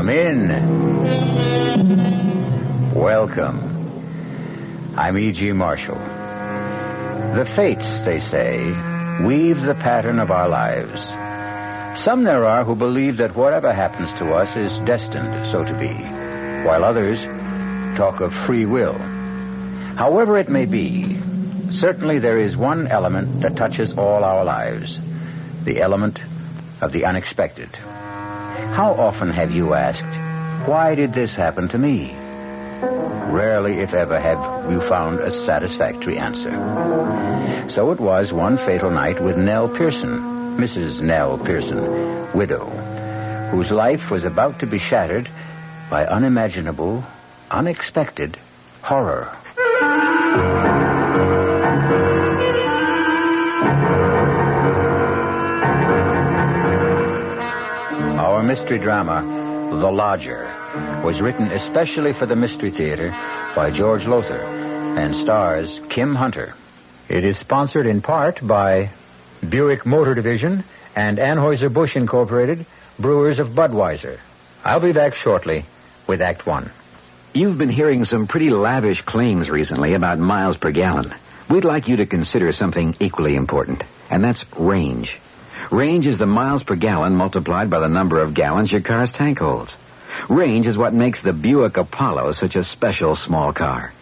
Come in. Welcome. I'm E.G. Marshall. The fates, they say, weave the pattern of our lives. Some there are who believe that whatever happens to us is destined so to be, while others talk of free will. However it may be, certainly there is one element that touches all our lives, the element of the unexpected. How often have you asked, why did this happen to me? Rarely, if ever, have you found a satisfactory answer. So it was one fatal night with Nell Pearson, Mrs. Nell Pearson, widow, whose life was about to be shattered by unimaginable, unexpected horror. Our mystery drama, The Lodger, was written especially for the Mystery Theater by George Lothar and stars Kim Hunter. It is sponsored in part by Buick Motor Division and Anheuser-Busch Incorporated, brewers of Budweiser. I'll be back shortly with Act One. You've been hearing some pretty lavish claims recently about miles per gallon. We'd like you to consider something equally important, and that's range. Range is the miles per gallon multiplied by the number of gallons your car's tank holds. Range is what makes the Buick Apollo such a special small car.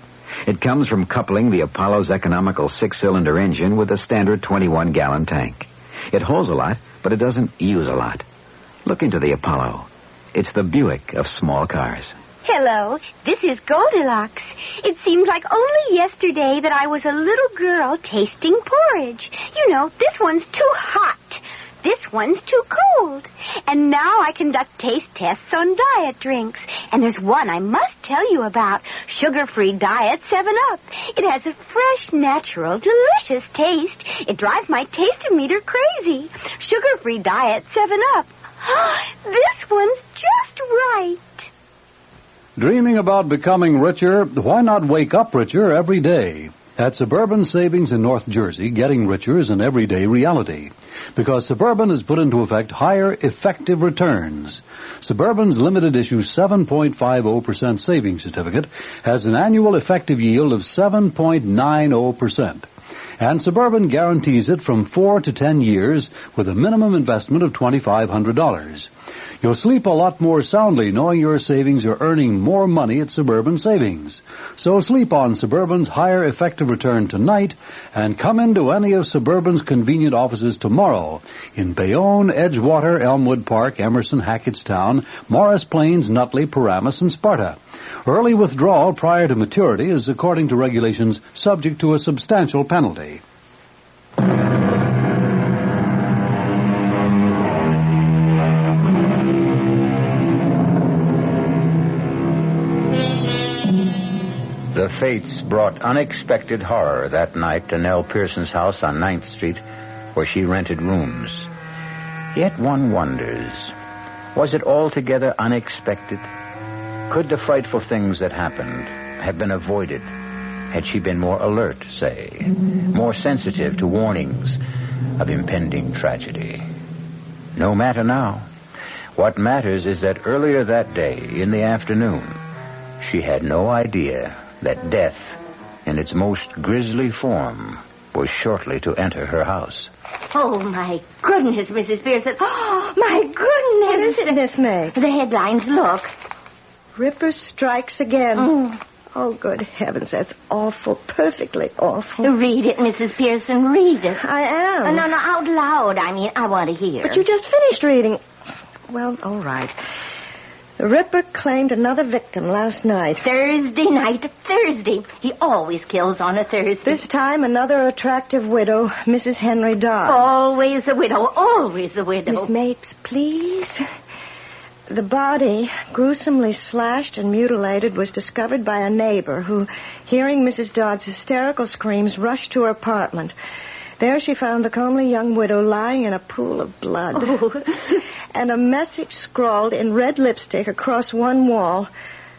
It comes from coupling the Apollo's economical 6-cylinder engine with a standard 21-gallon tank. It holds a lot, but it doesn't use a lot. Look into the Apollo. It's the Buick of small cars. Hello, this is Goldilocks. It seems like only yesterday that I was a little girl tasting porridge. You know, this one's too hot. This one's too cold. And now I conduct taste tests on diet drinks. And there's one I must tell you about. Sugar-free diet 7-Up. It has a fresh, natural, delicious taste. It drives my taste-o-meter crazy. Sugar-free diet 7-Up. This one's just right. Dreaming about becoming richer? Why not wake up richer every day? At Suburban Savings in North Jersey, getting richer is an everyday reality, because Suburban has put into effect higher effective returns. Suburban's limited issue 7.50% savings certificate has an annual effective yield of 7.90%. And Suburban guarantees it from 4 to 10 years with a minimum investment of $2,500. You'll sleep a lot more soundly knowing your savings are earning more money at Suburban Savings. So sleep on Suburban's higher effective return tonight and come into any of Suburban's convenient offices tomorrow in Bayonne, Edgewater, Elmwood Park, Emerson, Hackettstown, Morris Plains, Nutley, Paramus, and Sparta. Early withdrawal prior to maturity is, according to regulations, subject to a substantial penalty. The fates brought unexpected horror that night to Nell Pearson's house on 9th Street, where she rented rooms. Yet one wonders, was it altogether unexpected? Could the frightful things that happened have been avoided had she been more alert, say, more sensitive to warnings of impending tragedy? No matter now. What matters is that earlier that day, in the afternoon, she had no idea that death, in its most grisly form, was shortly to enter her house. Oh, my goodness, Mrs. Pearson. Oh, my goodness. What is it, Miss May? The headlines, look. Ripper strikes again. Oh, good heavens, that's awful, perfectly awful. Read it, Mrs. Pearson, read it. I am. No, out loud. I mean, I want to hear. But you just finished reading. Well, all right. The Ripper claimed another victim last night. Thursday night. He always kills on a Thursday. This time, another attractive widow, Mrs. Henry Dodd. Always a widow, always a widow. Miss Mapes, please. The body, gruesomely slashed and mutilated, was discovered by a neighbor who, hearing Mrs. Dodd's hysterical screams, rushed to her apartment. There she found the comely young widow lying in a pool of blood. Oh. And a message scrawled in red lipstick across one wall.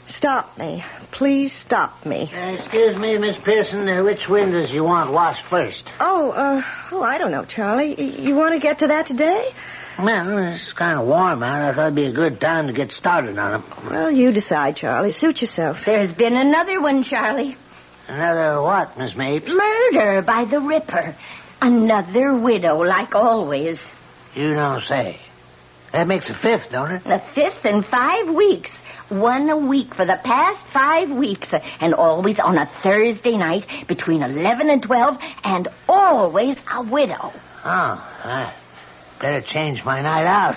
Stop me. Please stop me. Excuse me, Miss Pearson. Which windows you want washed first? I don't know, Charlie. You want to get to that today? Well, it's kind of warm out. I thought it'd be a good time to get started on them. Well, you decide, Charlie. Suit yourself. There's been another one, Charlie. Another what, Miss Mapes? Murder by the Ripper. Another widow, like always. You don't say. That makes a fifth, don't it? The fifth in 5 weeks. One a week for the past 5 weeks. And always on a Thursday night between 11 and 12. And always a widow. Oh, I better change my night out.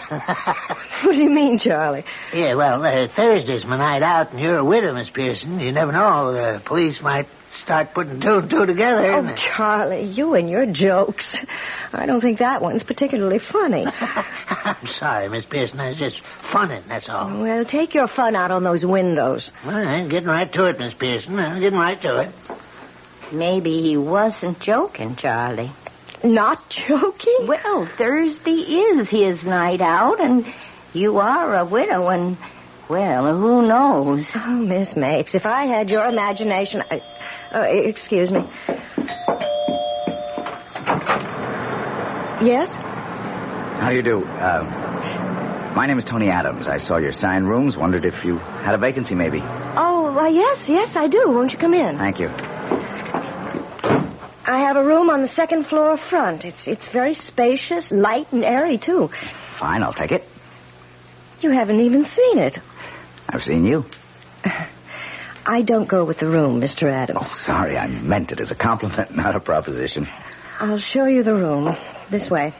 What do you mean, Charlie? Yeah, well, Thursday's my night out, and you're a widow, Miss Pearson. You never know. The police might start putting two and two together. Oh, Charlie, you and your jokes. I don't think that one's particularly funny. I'm sorry, Miss Pearson. I was just funning, that's all. Well, take your fun out on those windows. All right, getting right to it, Miss Pearson. I'm getting right to it. Maybe he wasn't joking, Charlie. Not joking? Well, Thursday is his night out, and you are a widow, and, well, who knows? Oh, Miss Mapes, if I had your imagination... excuse me. Yes? How do you do? My name is Tony Adams. I saw your sign rooms. Wondered if you had a vacancy, maybe. Oh, yes, I do. Won't you come in? Thank you. I have a room on the second floor front. It's very spacious, light, and airy, too. Fine, I'll take it. You haven't even seen it. I've seen you. I don't go with the room, Mr. Adams. Oh, sorry, I meant it as a compliment, not a proposition. I'll show you the room. This way.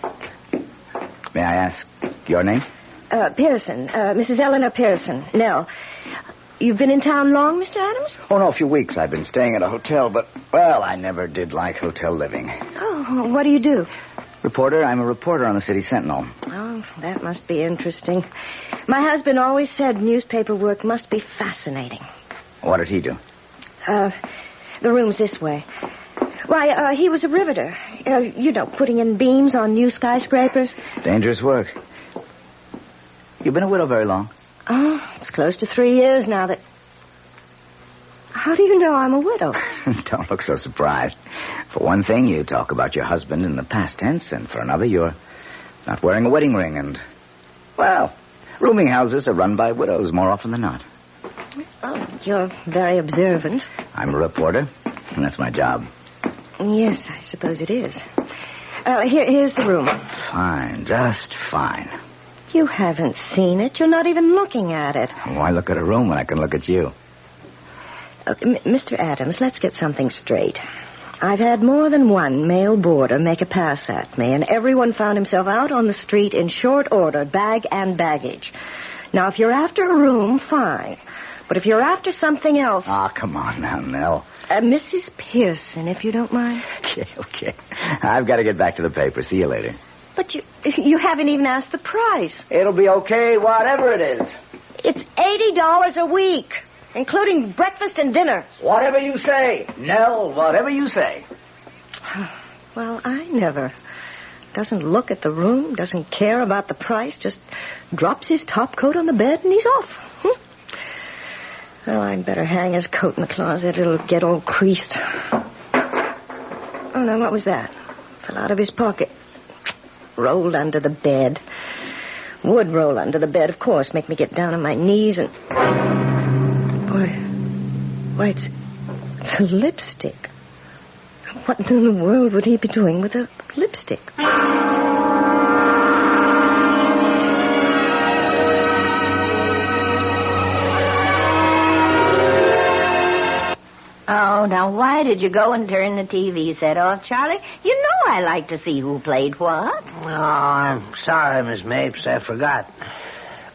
May I ask your name? Pearson. Mrs. Eleanor Pearson. Nell. You've been in town long, Mr. Adams? Oh, no, a few weeks. I've been staying at a hotel, but, well, I never did like hotel living. Oh, what do you do? Reporter. I'm a reporter on the City Sentinel. Oh, that must be interesting. My husband always said newspaper work must be fascinating. What did he do? The room's this way. Why, he was a riveter. Putting in beams on new skyscrapers. Dangerous work. You've been a widow very long? Oh, it's close to 3 years now that... How do you know I'm a widow? Don't look so surprised. For one thing, you talk about your husband in the past tense, and for another, you're not wearing a wedding ring, and, well, rooming houses are run by widows more often than not. Oh, you're very observant. I'm a reporter, and that's my job. Yes, I suppose it is. Here's the room. Fine, just fine. You haven't seen it. You're not even looking at it. Why look at a room when I can look at you? Mr. Adams, let's get something straight. I've had more than one male boarder make a pass at me, and everyone found himself out on the street in short order, bag and baggage. Now, if you're after a room, fine. But if you're after something else... Ah, come on now, Nell. Mrs. Pearson, if you don't mind. Okay. I've got to get back to the paper. See you later. But you haven't even asked the price. It'll be okay, whatever it is. It's $80 a week, including breakfast and dinner. Whatever you say, Nell, whatever you say. Well, I never. Doesn't look at the room, doesn't care about the price, just drops his top coat on the bed and he's off. Well, I'd better hang his coat in the closet. It'll get all creased. Oh, no, what was that? Fell out of his pocket. Rolled under the bed. Would roll under the bed, of course. Make me get down on my knees and... Why, it's a lipstick. What in the world would he be doing with a lipstick? Oh, now why did you go and turn the TV set off, Charlie? You know I like to see who played what. Oh, I'm sorry, Miss Mapes. I forgot.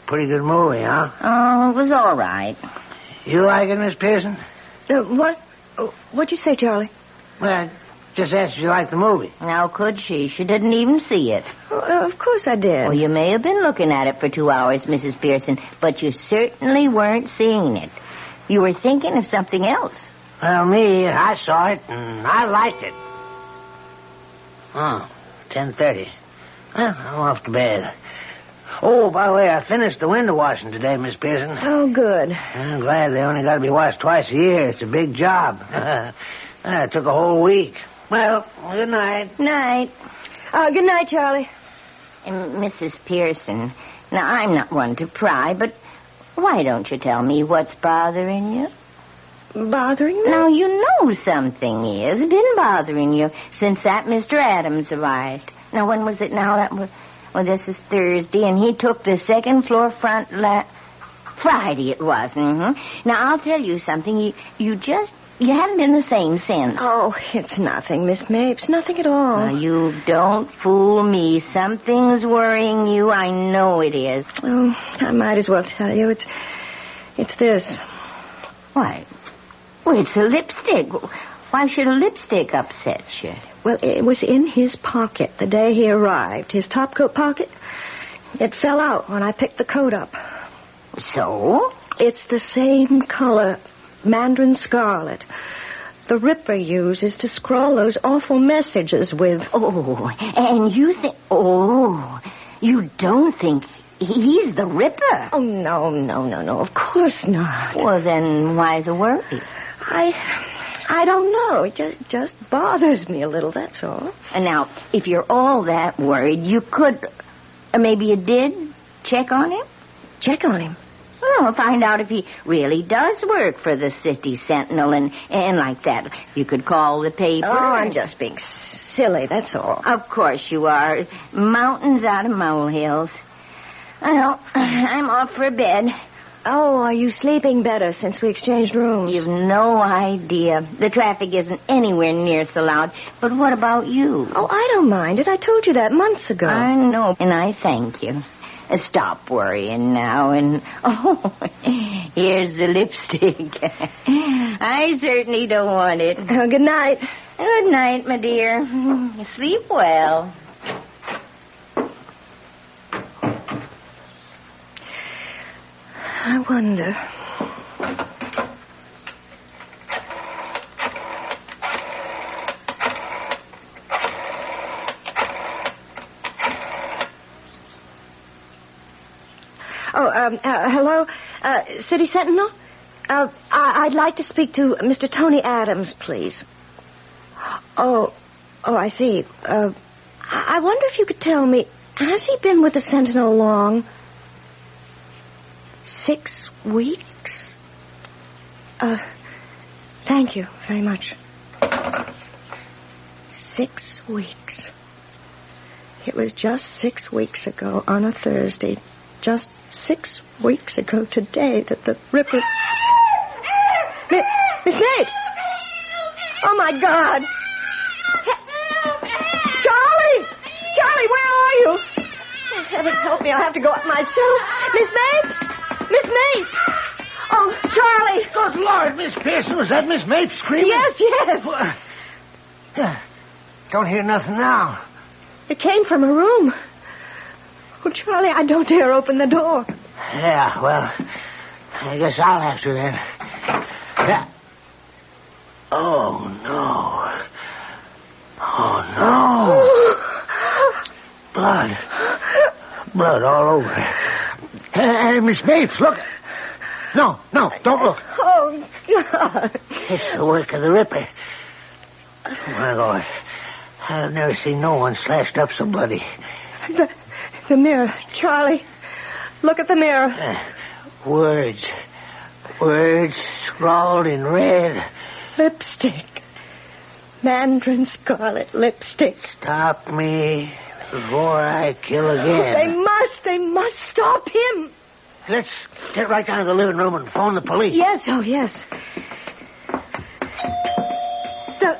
Pretty good movie, huh? Oh, it was all right. You like it, Miss Pearson? What? What'd you say, Charlie? Well, just asked if you liked the movie. How could she? She didn't even see it. Of course I did. Well, you may have been looking at it for 2 hours, Mrs. Pearson, but you certainly weren't seeing it. You were thinking of something else. Well, I saw it, and I liked it. Oh, 10:30. Well, I'm off to bed. Oh, by the way, I finished the window washing today, Miss Pearson. Oh, good. I'm glad they only got to be washed twice a year. It's a big job. It took a whole week. Well, good night. Night. Good night, Charlie. Mrs. Pearson, now I'm not one to pry, but why don't you tell me what's bothering you? Bothering me? Now, you know something is been bothering you since that Mr. Adams arrived. Now, when was it now? This is Thursday, and he took the second floor front Friday it was. Mm-hmm. Now, I'll tell you something. You haven't been the same since. Oh, it's nothing, Miss Mapes. Nothing at all. Now, you don't fool me. Something's worrying you. I know it is. Oh, I might as well tell you. It's this. What? Well, it's a lipstick. Why should a lipstick upset you? Well, it was in his pocket the day he arrived. His topcoat pocket. It fell out when I picked the coat up. So? It's the same color, mandarin scarlet. The Ripper uses to scrawl those awful messages with. Oh, and you think... Oh, you don't think he's the Ripper? Oh, no. Of course not. Well, then why the worry? I don't know. It just bothers me a little, that's all. And now, if you're all that worried, you could... maybe you did check on him? Check on him? Well, find out if he really does work for the City Sentinel and like that. You could call the paper. Oh, I'm just being silly, that's all. Of course you are. Mountains out of molehills. Well, I'm off for bed. Oh, are you sleeping better since we exchanged rooms? You've no idea. The traffic isn't anywhere near so loud. But what about you? Oh, I don't mind it. I told you that months ago. I know, and I thank you. Stop worrying now, and... Oh, here's the lipstick. I certainly don't want it. Oh, good night. Good night, my dear. Sleep well. I wonder... Hello? City Sentinel? I'd like to speak to Mr. Tony Adams, please. Oh, I see. I wonder if you could tell me, has he been with the Sentinel long? 6 weeks? Thank you very much. 6 weeks. It was just 6 weeks ago on a Thursday. Just 6 weeks ago today that the Ripper... Miss Mapes! Oh, my God! Charlie! Charlie, where are you? Oh, heaven help me, I'll have to go up myself. Miss Mapes! Miss Mapes! Oh, Charlie! Good Lord, Miss Pearson, was that Miss Mapes screaming? Yes. Don't hear nothing now. It came from a room. Oh, Charlie, I don't dare open the door. Yeah, well, I guess I'll have to then. Yeah. Oh, no. Blood all over. Hey, Miss Mapes, look. No, don't look. Oh, God. It's the work of the Ripper. My Lord, I've never seen no one slashed up so bloody. The mirror. Charlie, look at the mirror. Words scrawled in red. Lipstick. Mandarin scarlet lipstick. Stop me before I kill again. They must stop him. Let's get right down to the living room and phone the police. Yes.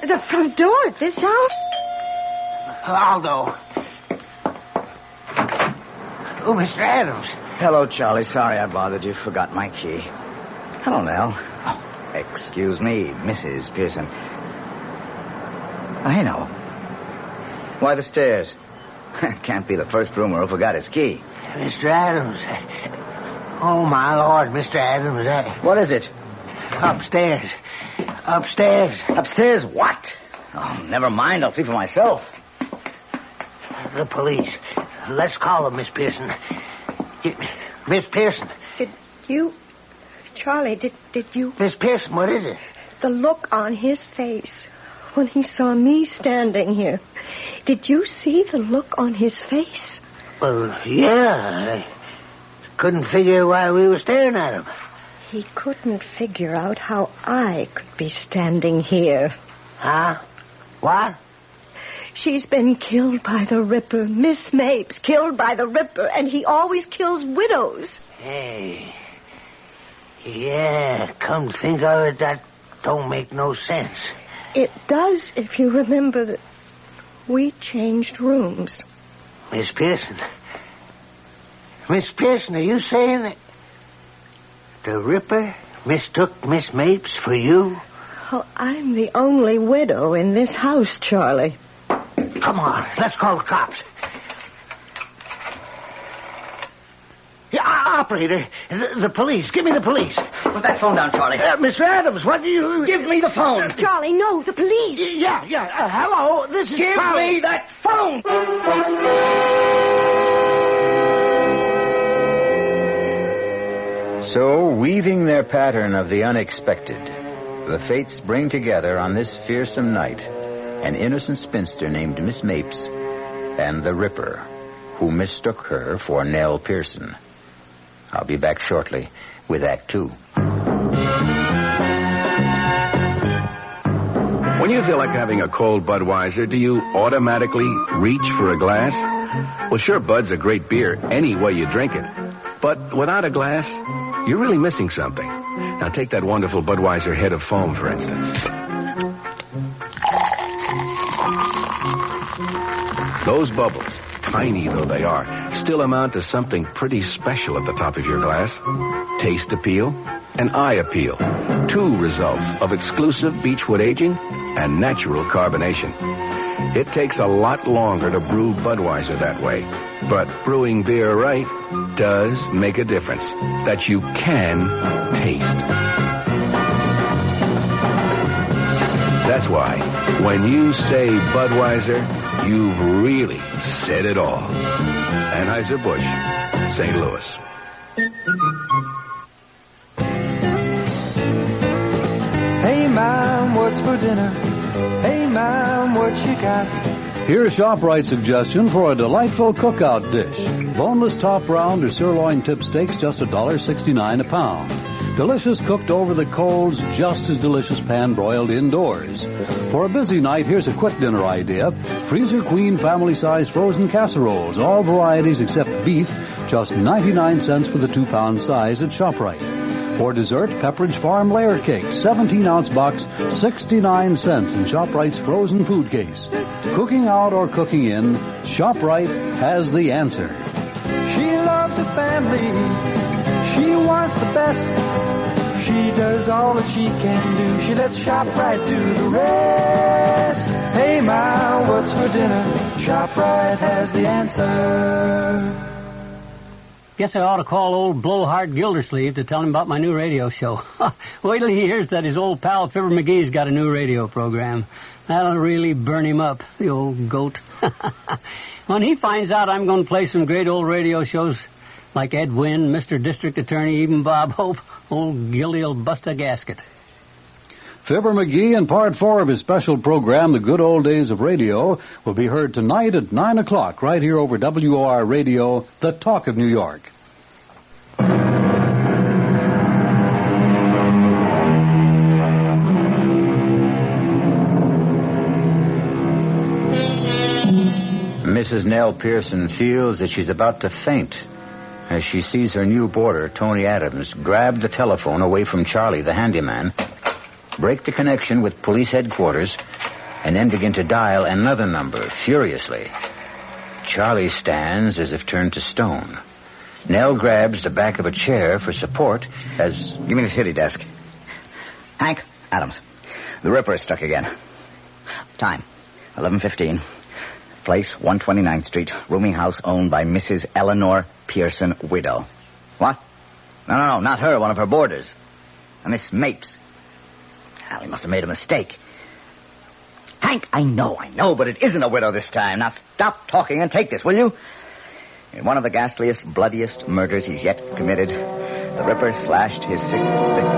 The front door at this hour? I'll go. Oh, Mr. Adams. Hello, Charlie. Sorry I bothered you. Forgot my key. Hello, Nell. Oh, excuse me, Mrs. Pearson. I know. Why the stairs? Can't be the first roomer who forgot his key. Mr. Adams. Oh, my Lord, Mr. Adams. What is it? Upstairs. Upstairs what? Oh, never mind. I'll see for myself. The police. Let's call them, Miss Pearson. Miss Pearson. Charlie, did you... Miss Pearson, what is it? The look on his face when he saw me standing here. Did you see the look on his face? Well, yeah. I couldn't figure why we were staring at him. He couldn't figure out how I could be standing here. Huh? What? She's been killed by the Ripper. Miss Mapes killed by the Ripper, and he always kills widows. Hey. Yeah, come to think of it, that don't make no sense. It does if you remember that we changed rooms. Miss Pearson. Miss Pearson, are you saying that the Ripper mistook Miss Mapes for you? Oh, I'm the only widow in this house, Charlie. Come on, let's call the cops. Yeah, operator, the police. Give me the police. Put that phone down, Charlie. Mr. Adams, what do you... Give me the phone. Charlie, no, the police. Yeah. Hello, this is Give Charlie. me that phone. So, weaving their pattern of the unexpected, the fates bring together on this fearsome night an innocent spinster named Miss Mapes and the Ripper, who mistook her for Nell Pearson. I'll be back shortly with Act 2. When you feel like having a cold Budweiser, do you automatically reach for a glass? Well, sure, Bud's a great beer any way you drink it. But without a glass, you're really missing something. Now take that wonderful Budweiser head of foam, for instance. Those bubbles, tiny though they are, still amount to something pretty special at the top of your glass. Taste appeal and eye appeal. Two results of exclusive beechwood aging and natural carbonation. It takes a lot longer to brew Budweiser that way. But brewing beer right does make a difference that you can taste. That's why, when you say Budweiser, you've really said it all. Anheuser-Busch, St. Louis. Hey, Mom, what's for dinner? Hey, Mom, what you got? Here's ShopRite's suggestion for a delightful cookout dish. Boneless top round or sirloin tip steaks, just $1.69 a pound. Delicious cooked over the coals, just as delicious pan-broiled indoors. For a busy night, here's a quick dinner idea. Freezer Queen family-size frozen casseroles, all varieties except beef, just 99 cents for the 2-pound size at ShopRite. For dessert, Pepperidge Farm Layer Cake, 17-ounce box, 69 cents in ShopRite's frozen food case. Cooking out or cooking in, ShopRite has the answer. She loves the family. She wants the best. She does all that she can do. She lets ShopRite do the rest. Hey, Ma, what's for dinner? ShopRite has the answer. Guess I ought to call old Blowhard Gildersleeve to tell him about my new radio show. Wait till he hears that his old pal Fibber McGee's got a new radio program. That'll really burn him up, the old goat. When he finds out I'm going to play some great old radio shows like Ed Wynn, Mr. District Attorney, even Bob Hope, old Gildy'll bust a gasket. Fibber McGee and part 4 of his special program, The Good Old Days of Radio, will be heard tonight at 9 o'clock right here over WOR Radio, the Talk of New York. Mrs. Nell Pearson feels that she's about to faint as she sees her new boarder, Tony Adams, grab the telephone away from Charlie, the handyman, break the connection with police headquarters, and then begin to dial another number furiously. Charlie stands as if turned to stone. Nell grabs the back of a chair for support as... Give me the city desk. Hank, Adams. The Ripper is struck again. Time, 11:15. Place, 129th Street. Rooming house owned by Mrs. Eleanor Pearson, widow. What? No, not her. One of her boarders. Miss Mapes. Well, he must have made a mistake. Hank, I know, but it isn't a widow this time. Now stop talking and take this, will you? In one of the ghastliest, bloodiest murders he's yet committed, the Ripper slashed his 6th victim.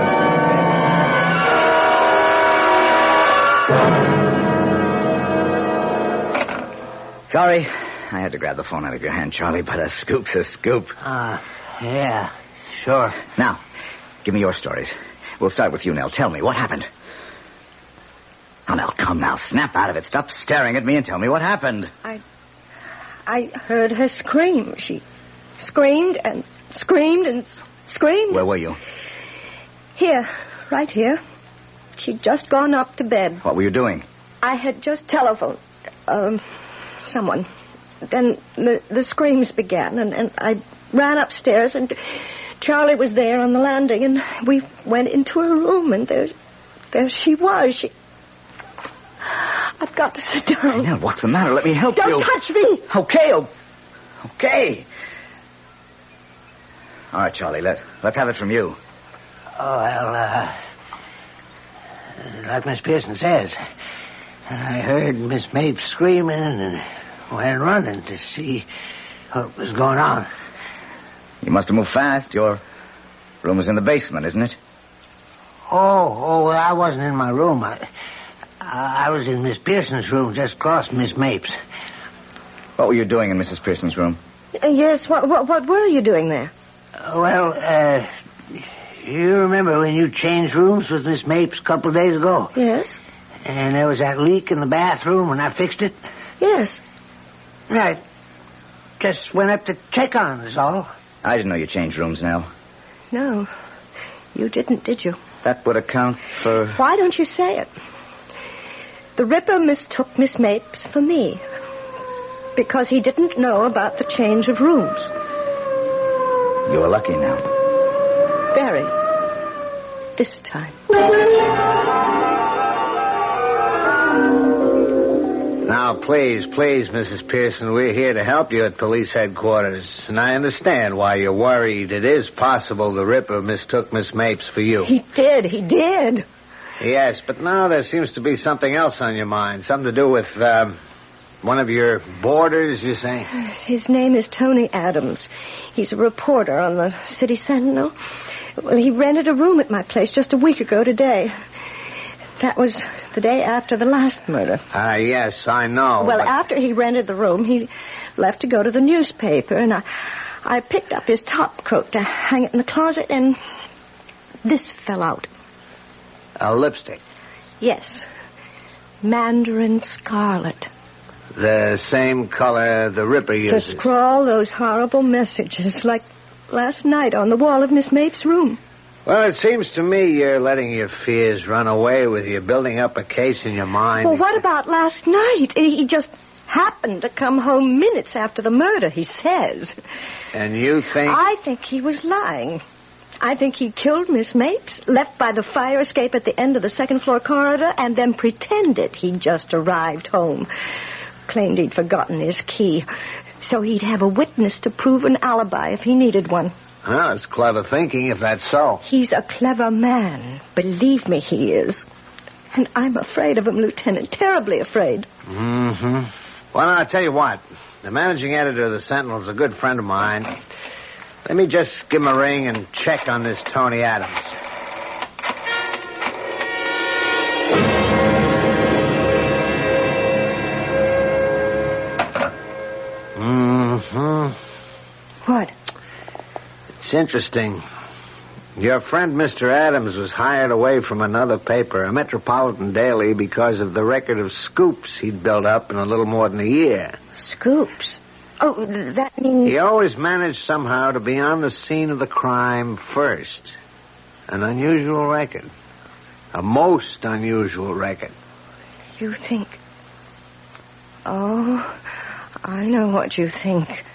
Sorry, I had to grab the phone out of your hand, Charlie, but a scoop's a scoop. Yeah, sure. Now, give me your stories. We'll start with you, Nell. Tell me, what happened? Oh, Nell, come now. Snap out of it. Stop staring at me and tell me what happened. I heard her scream. She screamed and screamed and screamed. Where were you? Here, right here. She'd just gone up to bed. What were you doing? I had just telephoned someone. Then the screams began, and I ran upstairs, and Charlie was there on the landing, and we went into her room, and there she was. I've got to sit down. Nell, what's the matter? Let me help you. Don't touch me! Okay. All right, Charlie, let's have it from you. Oh, well, like Miss Pearson says, I heard Miss Mapes screaming and went running to see what was going on. You must have moved fast. Your room is in the basement, isn't it? Oh, well, I wasn't in my room. I was in Miss Pearson's room just across from Miss Mapes. What were you doing in Mrs. Pearson's room? Yes, what were you doing there? You remember when you changed rooms with Miss Mapes a couple of days ago? Yes. And there was that leak in the bathroom when I fixed it? Yes. Right. Just went up to check on it, is all. I didn't know you changed rooms, Nell. No, you didn't, did you? That would account for... Why don't you say it? The Ripper mistook Miss Mapes for me because he didn't know about the change of rooms. You were lucky now. Very. This time. Now, please, Mrs. Pearson, we're here to help you at police headquarters. And I understand why you're worried. It is possible the Ripper mistook Miss Mapes for you. He did. Yes, but now there seems to be something else on your mind. Something to do with, one of your boarders, you say? His name is Tony Adams. He's a reporter on the City Sentinel. Well, he rented a room at my place just a week ago today. That was the day after the last murder. Yes, I know. Well, after he rented the room, he left to go to the newspaper, and I picked up his top coat to hang it in the closet, and this fell out. A lipstick? Yes. Mandarin scarlet. The same color the Ripper uses. To scrawl those horrible messages like last night on the wall of Miss Mapes' room. Well, it seems to me you're letting your fears run away with you, building up a case in your mind. Well, what about last night? He just happened to come home minutes after the murder, he says. And you think... I think he was lying. I think he killed Miss Mapes, left by the fire escape at the end of the second-floor corridor, and then pretended he'd just arrived home. Claimed he'd forgotten his key, so he'd have a witness to prove an alibi if he needed one. Well, it's clever thinking, if that's so. He's a clever man. Believe me, he is. And I'm afraid of him, Lieutenant. Terribly afraid. Mm-hmm. Well, I'll tell you what. The managing editor of the Sentinel's a good friend of mine. Let me just give him a ring and check on this Tony Adams. Mm-hmm. What? It's interesting. Your friend, Mr. Adams, was hired away from another paper, a metropolitan daily, because of the record of scoops he'd built up in a little more than a year. Scoops? Oh, that means... He always managed somehow to be on the scene of the crime first. An unusual record. A most unusual record. You think... Oh, I know what you think.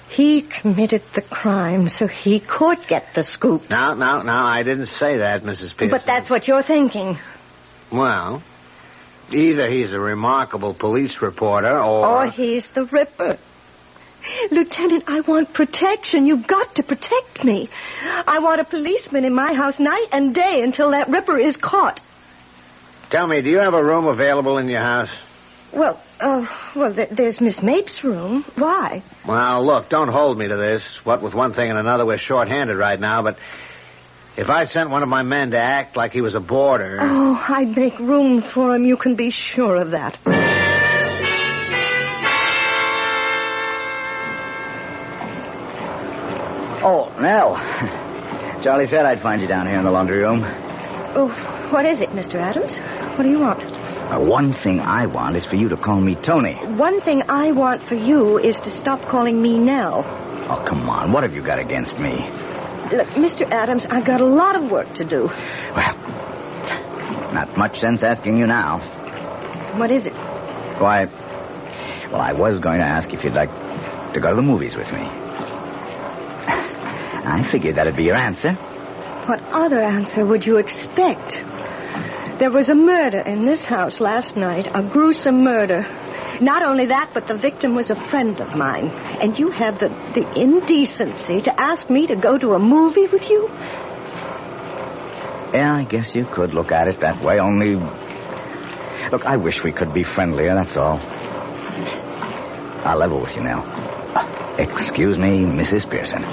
He committed the crime so he could get the scoop. No, I didn't say that, Mrs. Pearson. But that's what you're thinking. Well, either he's a remarkable police reporter or... Or he's the Ripper. Lieutenant, I want protection. You've got to protect me. I want a policeman in my house night and day until that Ripper is caught. Tell me, do you have a room available in your house? Well, there's Miss Mapes' room. Why? Well, look, don't hold me to this. What with one thing and another, we're short-handed right now, but if I sent one of my men to act like he was a boarder... Oh, I'd make room for him. You can be sure of that. Oh, Nell. Charlie said I'd find you down here in the laundry room. Oh, what is it, Mr. Adams? What do you want? One thing I want is for you to call me Tony. One thing I want for you is to stop calling me Nell. Oh, come on. What have you got against me? Look, Mr. Adams, I've got a lot of work to do. Well, not much sense asking you now. What is it? Why, well, I was going to ask if you'd like to go to the movies with me. I figured that'd be your answer. What other answer would you expect? There was a murder in this house last night, a gruesome murder. Not only that, but the victim was a friend of mine. And you have the indecency to ask me to go to a movie with you? Yeah, I guess you could look at it that way, only... Look, I wish we could be friendlier, that's all. I'll level with you now. Excuse me, Mrs. Pearson.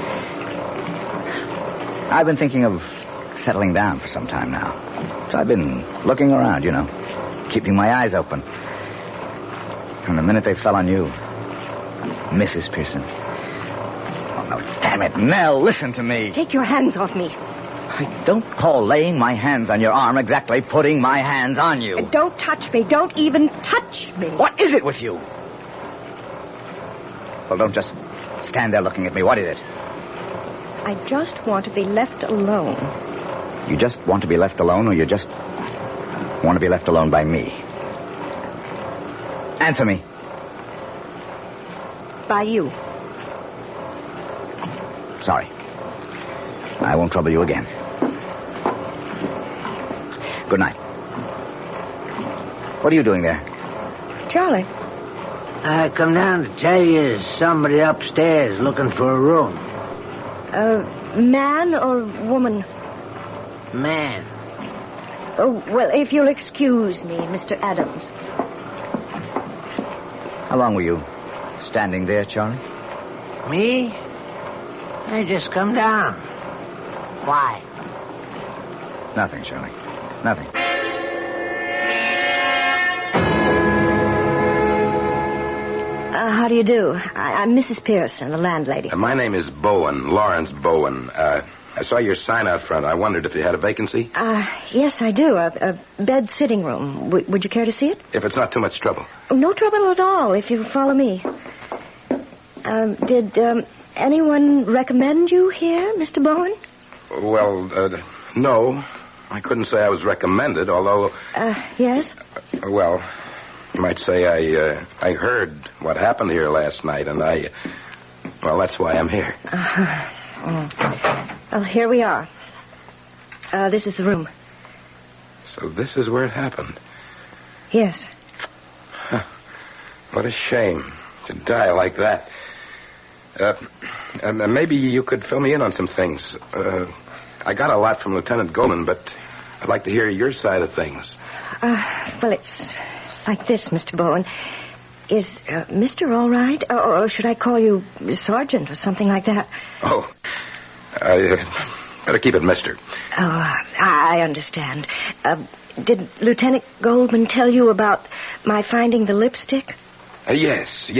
I've been thinking of settling down for some time now. So I've been looking around, you know, keeping my eyes open. And the minute they fell on you, Mrs. Pearson. Oh, no, damn it, Nell, listen to me. Take your hands off me. I don't call laying my hands on your arm exactly putting my hands on you. Don't touch me. Don't even touch me. What is it with you? Well, don't just stand there looking at me. What is it? I just want to be left alone. You just want to be left alone, or you just want to be left alone by me? Answer me. By you. Sorry. I won't trouble you again. Good night. What are you doing there? Charlie. I come down to tell you there's somebody upstairs looking for a room. Man or woman? Man. Oh, well, if you'll excuse me, Mr. Adams. How long were you standing there, Charlie? Me? I just come down. Why? Nothing, Charlie. Nothing. How do you do? I'm Mrs. Pearson, the landlady. My name is Bowen, Lawrence Bowen. I saw your sign out front. I wondered if you had a vacancy. Yes, I do. A bed sitting room. Would you care to see it? If it's not too much trouble. No trouble at all, if you follow me. Did anyone recommend you here, Mr. Bowen? Well, no. I couldn't say I was recommended, although... Yes? Well, you might say I heard what happened here last night, and well, that's why I'm here. Well, here we are. This is the room. So this is where it happened? Yes. Huh. What a shame to die like that. Maybe you could fill me in on some things. I got a lot from Lieutenant Goldman, but I'd like to hear your side of things. Well, it's like this, Mr. Bowen. Is Mr. all right? Or should I call you Sergeant or something like that? Oh, I better keep it Mister. Oh, I understand. Did Lieutenant Goldman tell you about my finding the lipstick? Yes.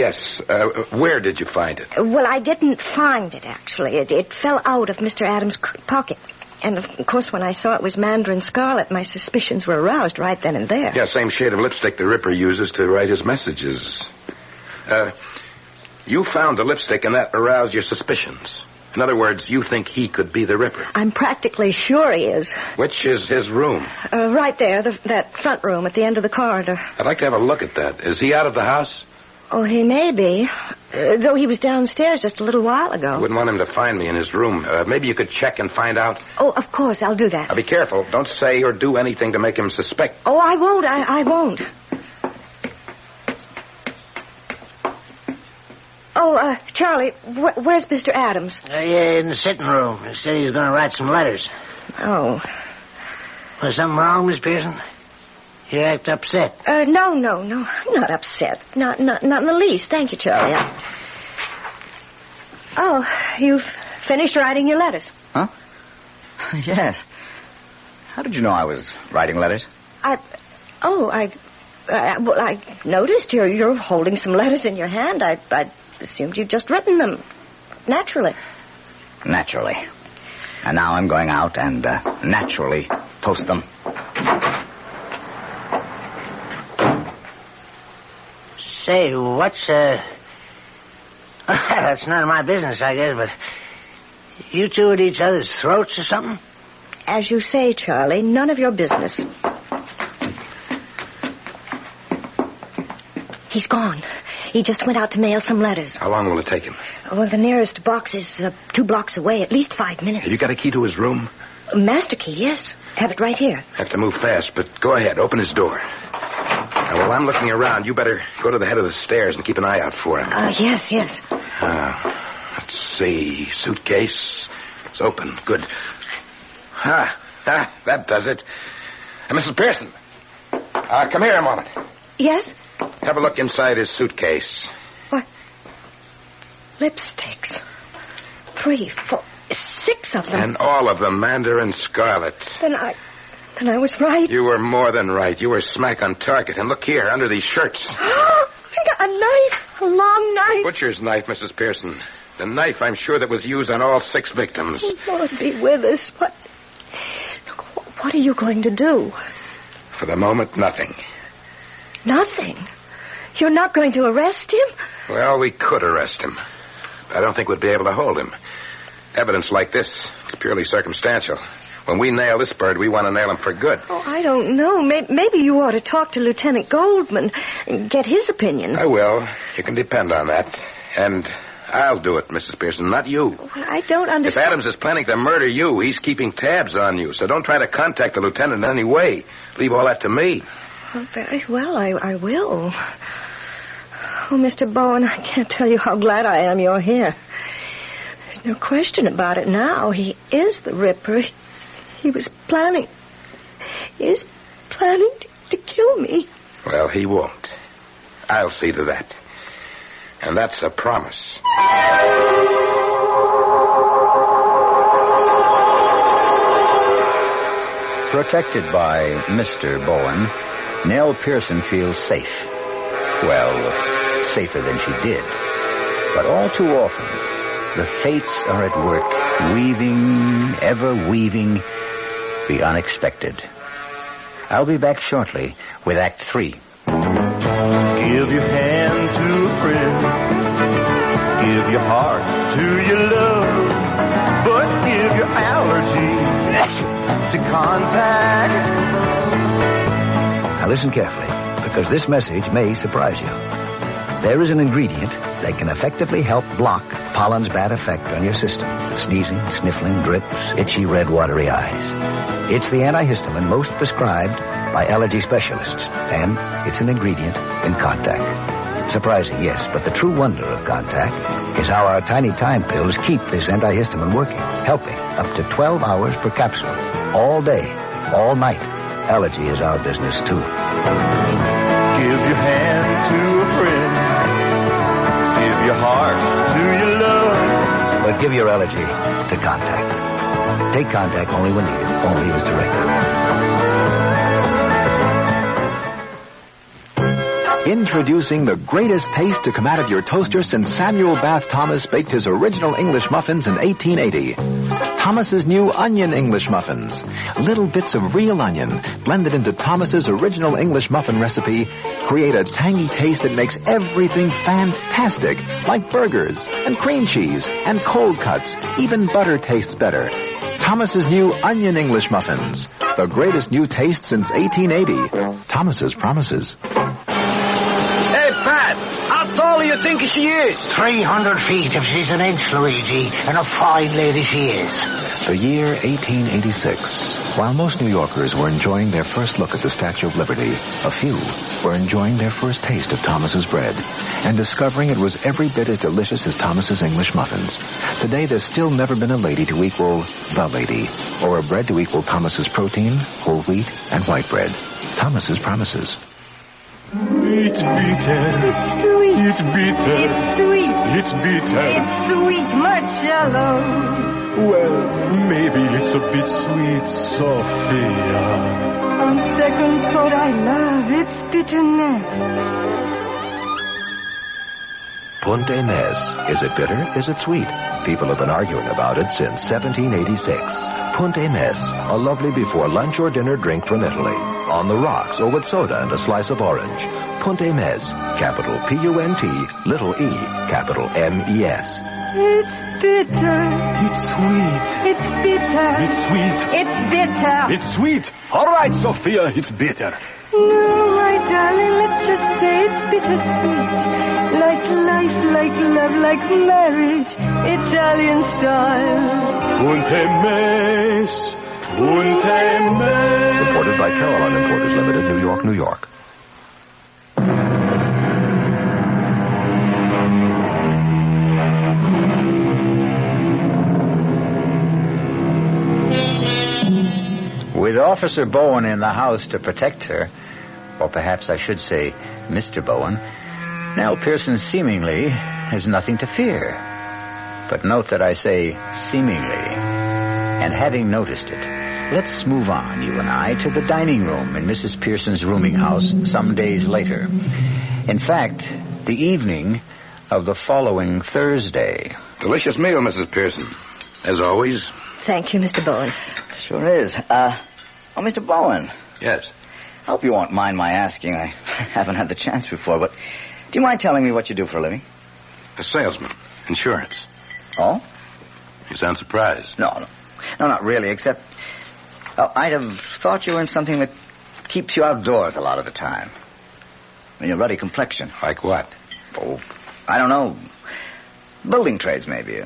Where did you find it? Well, I didn't find it, actually. It fell out of Mr. Adams' pocket. And, of course, when I saw it was Mandarin Scarlet, my suspicions were aroused right then and there. Yeah, same shade of lipstick the Ripper uses to write his messages. You found the lipstick, and that aroused your suspicions. In other words, you think he could be the Ripper. I'm practically sure he is. Which is his room? Right there, that front room at the end of the corridor. I'd like to have a look at that. Is he out of the house? Oh, he may be. Though he was downstairs just a little while ago. I wouldn't want him to find me in his room. Maybe you could check and find out. Oh, of course, I'll do that. Now, be careful. Don't say or do anything to make him suspect. Oh, I won't. I won't. Oh, Charlie, where's Mr. Adams? Yeah, in the sitting room. He said he was going to write some letters. Oh. Was something wrong, Miss Pearson? You act upset. No. I'm not upset. Not in the least. Thank you, Charlie. Oh, you've finished writing your letters. Huh? Yes. How did you know I was writing letters? I noticed you're holding some letters in your hand. I assumed you'd just written them. Naturally. Naturally. And now I'm going out and naturally toast them. Say, what's, that's none of my business, I guess, but you two at each other's throats or something? As you say, Charlie, none of your business. He's gone. He just went out to mail some letters. How long will it take him? Well, the nearest box is 2 blocks away, at least 5 minutes. Have you got a key to his room? Master key, yes. Have it right here. Have to move fast, but go ahead. Open his door. Now, while I'm looking around, you better go to the head of the stairs and keep an eye out for him. Yes. Let's see. Suitcase. It's open. Good. That does it. Mrs. Pearson. Come here a moment. Yes? Have a look inside his suitcase. What? Lipsticks. 3, 4, 6 of them. And all of them mandarin scarlet. Then I was right. You were more than right. You were smack on target. And look here, under these shirts. I got a knife. A long knife. Butcher's knife, Mrs. Pearson. The knife, I'm sure, that was used on all 6 victims. Lord be with us. What are you going to do? For the moment, nothing. Nothing? You're not going to arrest him? Well, we could arrest him. I don't think we'd be able to hold him. Evidence like this, it's purely circumstantial. When we nail this bird, we want to nail him for good. Oh, I don't know. Maybe you ought to talk to Lieutenant Goldman and get his opinion. I will. You can depend on that. And I'll do it, Mrs. Pearson, not you. Well, I don't understand. If Adams is planning to murder you, he's keeping tabs on you. So don't try to contact the lieutenant in any way. Leave all that to me. Oh, very well, I will. Oh, Mr. Bowen, I can't tell you how glad I am you're here. There's no question about it now. He is the Ripper. He is planning to kill me. Well, he won't. I'll see to that. And that's a promise. Protected by Mr. Bowen, Nell Pearson feels safe. Well, safer than she did. But all too often, the fates are at work, weaving, ever weaving, the unexpected. I'll be back shortly with Act 3. Give your hand to a friend. Give your heart to your love. But give your allergies to contact. Now listen carefully, because this message may surprise you. There is an ingredient that can effectively help block pollen's bad effect on your system. Sneezing, sniffling, drips, itchy, red, watery eyes. It's the antihistamine most prescribed by allergy specialists, and it's an ingredient in Contact. Surprising, yes, but the true wonder of Contact is how our tiny time pills keep this antihistamine working, helping up to 12 hours per capsule, all day, all night. Allergy is our business, too. Give your hand to a friend. Give your heart to your love. But give your allergy to Contact. Take Contact only when needed, only as directed. Introducing the greatest taste to come out of your toaster since Samuel Bath Thomas baked his original English muffins in 1880. Thomas's new onion English muffins. Little bits of real onion blended into Thomas's original English muffin recipe create a tangy taste that makes everything fantastic, like burgers and cream cheese and cold cuts. Even butter tastes better. Thomas's new onion English muffins. The greatest new taste since 1880. Thomas's promises. Hey, Pat, how tall do you think she is? 300 feet if she's an inch, Luigi, and a fine lady she is. The year 1886. While most New Yorkers were enjoying their first look at the Statue of Liberty, a few were enjoying their first taste of Thomas's bread and discovering it was every bit as delicious as Thomas's English muffins. Today, there's still never been a lady to equal the lady, or a bread to equal Thomas's protein, whole wheat, and white bread. Thomas's promises. It's bitter. It's sweet. It's bitter. It's sweet. It's bitter. It's sweet, Marcello. Well, maybe it's a bit sweet, Sophia. On second thought, I love its bitterness. Punta Mes. Is it bitter? Is it sweet? People have been arguing about it since 1786. Punta Mes, a lovely before lunch or dinner drink from Italy. On the rocks or with soda and a slice of orange. Punta Mes, capital P-U-N-T, little e, capital M-E-S. It's bitter. It's sweet. It's bitter. It's sweet. It's bitter. It's sweet. All right, Sophia, it's bitter. No, my darling, let's just say it's bittersweet. Like life, like love, like marriage, Italian style. Punta Mes. Punta Mes. Imported by Caroline Importers Limited, New York, New York. With Officer Bowen in the house to protect her, or perhaps I should say Mr. Bowen, Nell Pearson seemingly has nothing to fear. But note that I say seemingly. And having noticed it, let's move on, you and I, to the dining room in Mrs. Pearson's rooming house some days later. In fact, the evening of the following Thursday. Delicious meal, Mrs. Pearson. As always. Thank you, Mr. Bowen. Sure is. Mr. Bowen. Yes. I hope you won't mind my asking. I haven't had the chance before, but do you mind telling me what you do for a living? A salesman. Insurance. Oh? You sound surprised. No, not really, except I'd have thought you were in something that keeps you outdoors a lot of the time. And your ruddy complexion. Like what? Oh, I don't know. Building trades, maybe.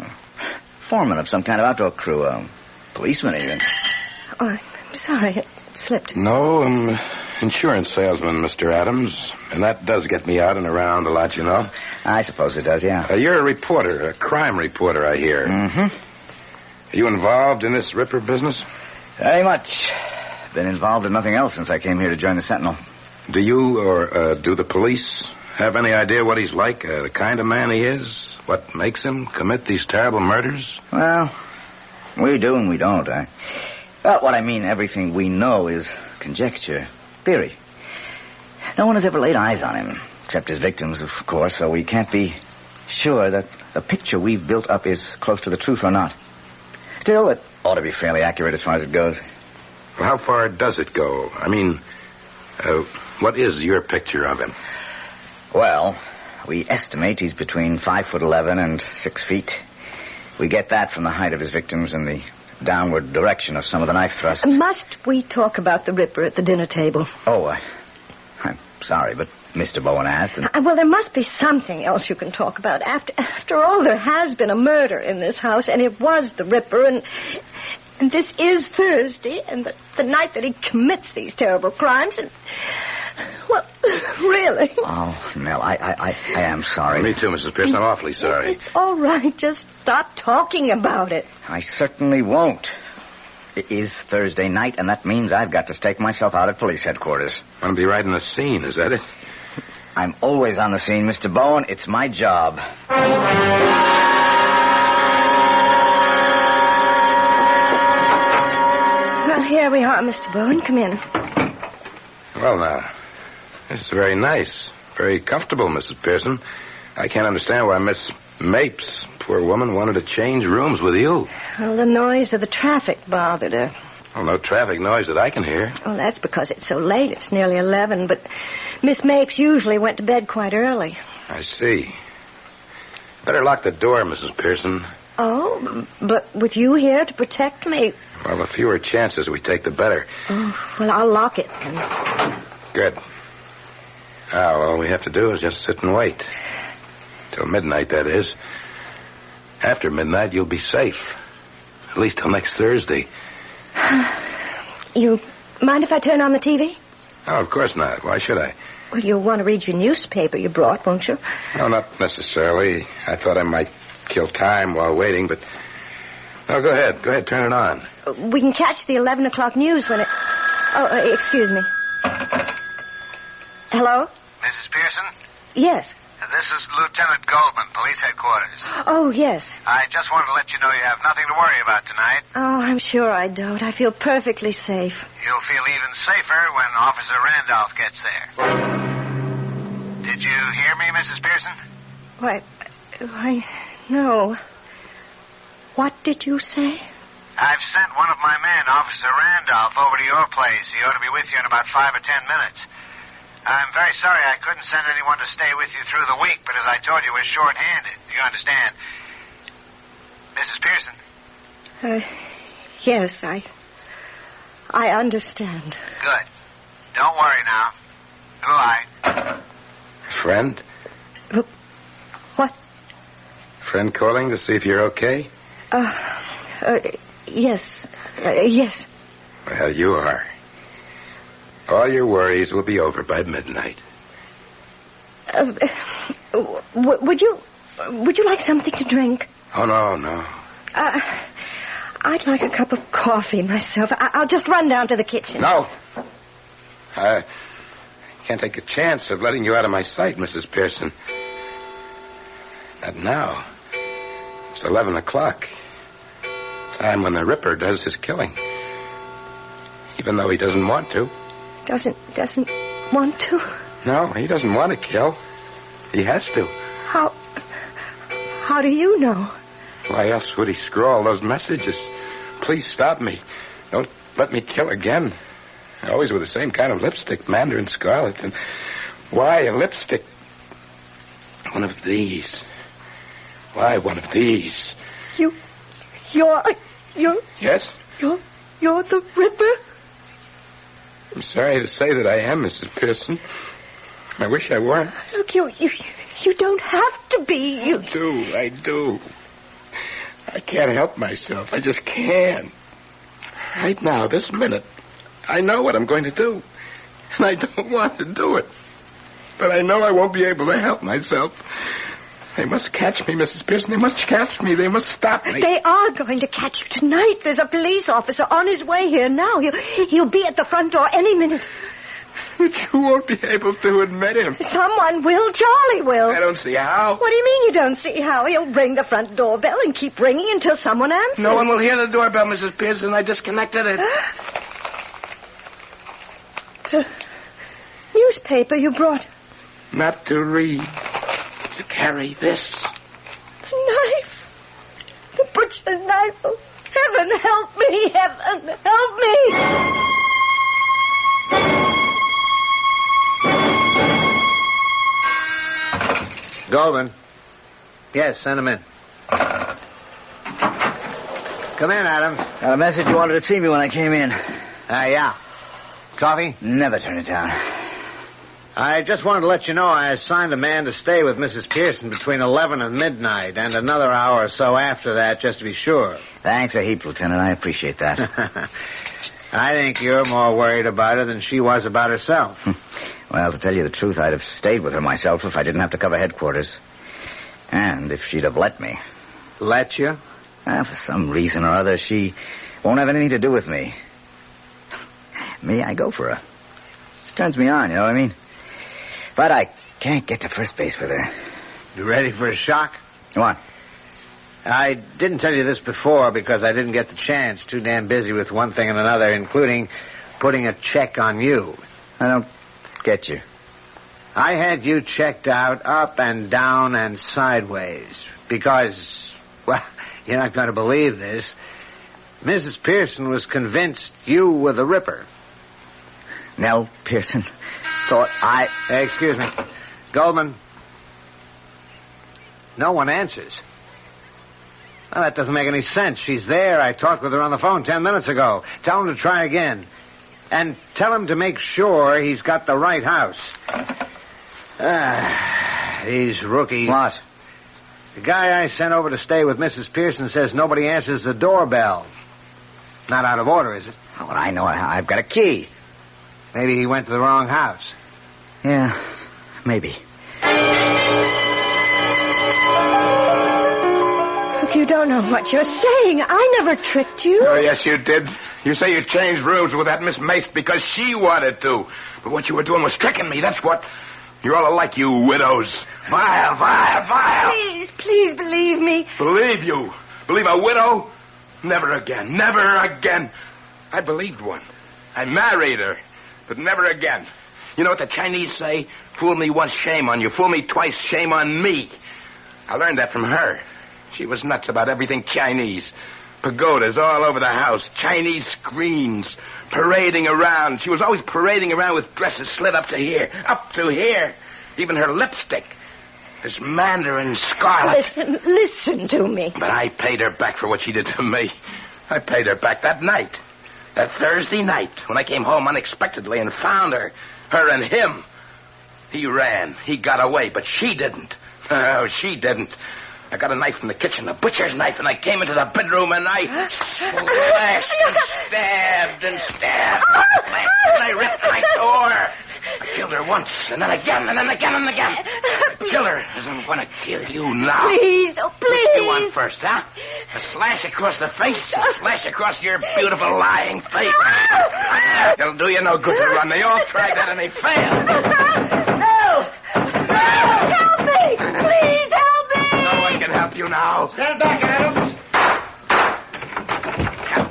Foreman of some kind of outdoor crew. Policeman, even. Oh, I'm sorry. It slipped. No, insurance salesman, Mr. Adams. And that does get me out and around a lot, you know. I suppose it does, yeah. You're a reporter, a crime reporter, I hear. Mm-hmm. Are you involved in this Ripper business? Very much. Been involved in nothing else since I came here to join the Sentinel. Do you, or do the police, have any idea what he's like, the kind of man he is? What makes him commit these terrible murders? Well, we do and we don't. Well, what I mean, everything we know is conjecture, theory. No one has ever laid eyes on him, except his victims, of course, so we can't be sure that the picture we've built up is close to the truth or not. Still, it ought to be fairly accurate as far as it goes. Well, how far does it go? I mean, what is your picture of him? Well, we estimate he's between 5'11" and 6 feet. We get that from the height of his victims and the downward direction of some of the knife thrusts. Must we talk about the Ripper at the dinner table? Oh, I'm sorry, but Mr. Bowen asked. And... Well, there must be something else you can talk about. After all, there has been a murder in this house, and it was the Ripper, and this is Thursday, and the night that he commits these terrible crimes, and... Well, really? Oh, Nell, I am sorry. Me too, Mrs. Pearson. I'm awfully sorry. It's all right. Just stop talking about it. I certainly won't. It is Thursday night, and that means I've got to stake myself out at police headquarters. Want to be right in the scene, is that it? I'm always on the scene, Mr. Bowen. It's my job. Well, here we are, Mr. Bowen. Come in. Well, now, this is very nice. Very comfortable, Mrs. Pearson. I can't understand why Miss Mapes, poor woman, wanted to change rooms with you. Well, the noise of the traffic bothered her. Well, no traffic noise that I can hear. Well, that's because it's so late. It's nearly 11, but Miss Mapes usually went to bed quite early. I see. Better lock the door, Mrs. Pearson. Oh, but with you here to protect me... Well, the fewer chances we take, the better. Oh, well, I'll lock it. Good. Now, all we have to do is just sit and wait. Till midnight, that is. After midnight, you'll be safe. At least till next Thursday. You mind if I turn on the TV? Oh, of course not. Why should I? Well, you'll want to read your newspaper you brought, won't you? No, not necessarily. I thought I might kill time while waiting, but... Oh, go ahead. Go ahead, turn it on. We can catch the 11 o'clock news when it... Oh, excuse me. Hello? Mrs. Pearson? Yes. This is Lieutenant Goldman, police headquarters. Oh, yes. I just wanted to let you know you have nothing to worry about tonight. Oh, I'm sure I don't. I feel perfectly safe. You'll feel even safer when Officer Randolph gets there. Did you hear me, Mrs. Pearson? Why, I know. What did you say? I've sent one of my men, Officer Randolph, over to your place. He ought to be with you in about 5 or 10 minutes. I'm very sorry I couldn't send anyone to stay with you through the week, but as I told you, we're short-handed. You understand? Mrs. Pearson? Yes, I understand. Good. Don't worry now. Goodbye. Friend? What? Friend calling to see if you're okay? Yes. Yes. Well, you are. All your worries will be over by midnight. Would you like something to drink? Oh, no. I'd like a cup of coffee myself. I'll just run down to the kitchen. No. I can't take a chance of letting you out of my sight, Mrs. Pearson. Not now. It's 11 o'clock. Time when the Ripper does his killing. Even though he doesn't want to. Doesn't want to? No, he doesn't want to kill. He has to. How do you know? Why else would he scrawl those messages? Please stop me. Don't let me kill again. Always with the same kind of lipstick, Mandarin Scarlet. And why a lipstick? One of these. Why one of these? You're... Yes? You're the Ripper? I'm sorry to say that I am, Mrs. Pearson. I wish I weren't. Look, you don't have to be. I do. I can't help myself. I just can't. Right now, this minute, I know what I'm going to do. And I don't want to do it. But I know I won't be able to help myself. They must catch me, Mrs. Pearson. They must catch me. They must stop me. They are going to catch you tonight. There's a police officer on his way here now. He'll be at the front door any minute. But you won't be able to admit him. Someone will. Charlie will. I don't see how. What do you mean you don't see how? He'll ring the front doorbell and keep ringing until someone answers. No one will hear the doorbell, Mrs. Pearson. I disconnected it. The newspaper you brought. Not to read. To carry this. Knife. The butcher's knife. Oh, heaven help me. Heaven help me. Goldman. Yes, send him in. Come in, Adam. Got a message you wanted to see me when I came in. Yeah. Coffee? Never turn it down. I just wanted to let you know I assigned a man to stay with Mrs. Pearson between 11 and midnight, and another hour or so after that, just to be sure. Thanks a heap, Lieutenant. I appreciate that. I think you're more worried about her than she was about herself. Well, to tell you the truth, I'd have stayed with her myself if I didn't have to cover headquarters. And if she'd have let me. Let you? Well, for some reason or other, she won't have anything to do with me. Me, I go for her. She turns me on, you know what I mean? But I can't get to first base with her. You ready for a shock? What? I didn't tell you this before because I didn't get the chance. Too damn busy with one thing and another, including putting a check on you. I don't get you. I had you checked out up and down and sideways because, well, you're not going to believe this. Mrs. Pearson was convinced you were the Ripper. Nell Pearson thought I... Excuse me. Goldman. No one answers. Well, that doesn't make any sense. She's there. I talked with her on the phone 10 minutes ago. Tell him to try again. And tell him to make sure he's got the right house. These rookies. What? The guy I sent over to stay with Mrs. Pearson says nobody answers the doorbell. Not out of order, is it? Oh, well, I know. I've got a key. Maybe he went to the wrong house. Yeah, maybe. Look, you don't know what you're saying. I never tricked you. Oh, yes, you did. You say you changed rooms with that Miss Mace because she wanted to. But what you were doing was tricking me, that's what. You're all alike, you widows. Vile, vile, vile. Please believe me. Believe you? Believe a widow? Never again, never again. I believed one. I married her, but never again. You know what the Chinese say? Fool me once, shame on you. Fool me twice, shame on me. I learned that from her. She was nuts about everything Chinese. Pagodas all over the house, Chinese screens, parading around. She was always parading around with dresses slit up to here, up to here. Even her lipstick. This mandarin scarlet. Listen to me. But I paid her back for what she did to me. I paid her back that night. That Thursday night, when I came home unexpectedly and found her. Her and him. He ran. He got away, but she didn't. Oh, she didn't. I got a knife from the kitchen, a butcher's knife, and I came into the bedroom and I slashed and stabbed and stabbed. And I ripped my door. I killed her once, and then again, and then again, and again. I killed her as I'm going to kill you now. Please, oh, please. What do you want first, huh? A slash across the face, a slash across your beautiful lying face. It'll do you no good to run. They all tried that and they failed. Help! Help me! Please help me! No one can help you now. Stand back, Adams.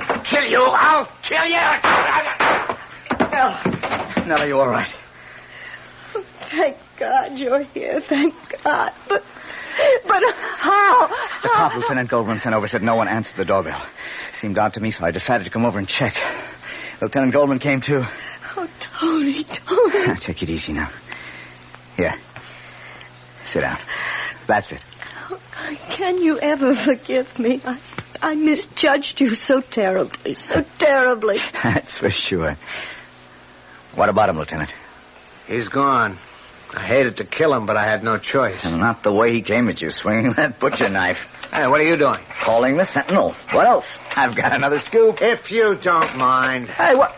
I'll kill you. I'll kill you. Nellie, you all right? Thank God you're here. Thank God. But how? The cop Lieutenant Goldman sent over said no one answered the doorbell. Seemed odd to me, so I decided to come over and check. Lieutenant Goldman came too. Oh, Tony. Take it easy now. Here. Sit down. That's it. Can you ever forgive me? I misjudged you so terribly, so terribly. That's for sure. What about him, Lieutenant? He's gone. I hated to kill him, but I had no choice. And not the way he came at you, swinging that butcher knife. Hey, what are you doing? Calling the Sentinel. What else? I've got another scoop. If you don't mind. Hey, what?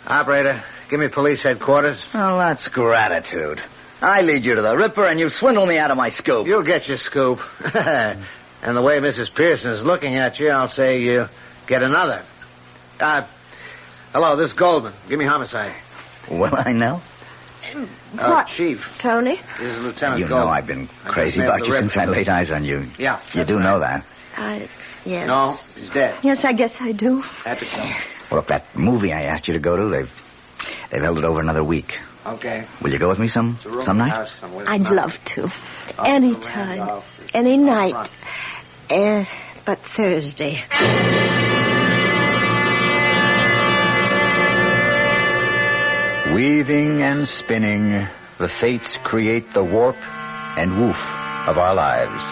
Operator, give me police headquarters. Oh, that's gratitude. I lead you to the Ripper, and you swindle me out of my scoop. You'll get your scoop. And the way Mrs. Pearson is looking at you, I'll say you get another. Hello, this is Goldman. Give me homicide. Well, I know. What? Chief. Tony? This is Lieutenant You Goldman. know I've been crazy about you since I laid eyes on you. Yeah. You do know that. Yes. No, he's dead. Yes, I guess I do. Had to kill him. Well, look, that movie I asked you to go to, they've held it over another week. Okay. Will you go with me some night? I'd love to. Anytime. Any night. But Thursday. Weaving and spinning, the fates create the warp and woof of our lives.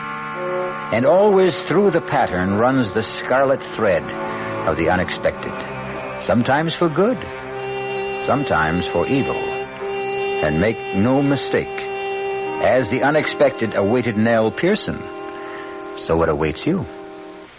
And always through the pattern runs the scarlet thread of the unexpected. Sometimes for good, sometimes for evil. And make no mistake, as the unexpected awaited Nell Pearson, so it awaits you.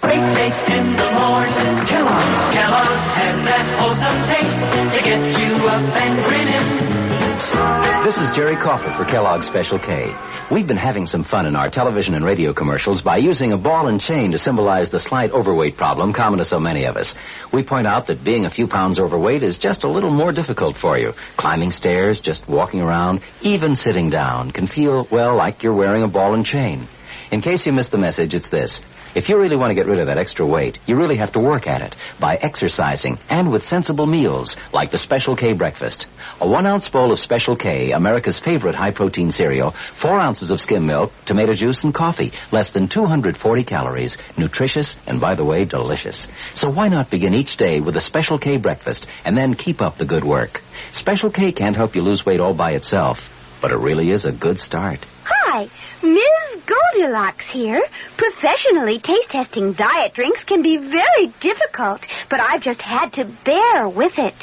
Great taste in the morning. Kellogg's has that wholesome taste to get you up and grinning. This is Jerry Crawford for Kellogg's Special K. We've been having some fun in our television and radio commercials by using a ball and chain to symbolize the slight overweight problem common to so many of us. We point out that being a few pounds overweight is just a little more difficult for you. Climbing stairs, just walking around, even sitting down can feel, well, like you're wearing a ball and chain. In case you missed the message, it's this. If you really want to get rid of that extra weight, you really have to work at it by exercising and with sensible meals like the Special K breakfast. A 1-ounce bowl of Special K, America's favorite high-protein cereal, 4 ounces of skim milk, tomato juice, and coffee. Less than 240 calories. Nutritious and, by the way, delicious. So why not begin each day with a Special K breakfast and then keep up the good work? Special K can't help you lose weight all by itself, but it really is a good start. Hi, Ms. Goldilocks here. Professionally taste-testing diet drinks can be very difficult, but I've just had to bear with it.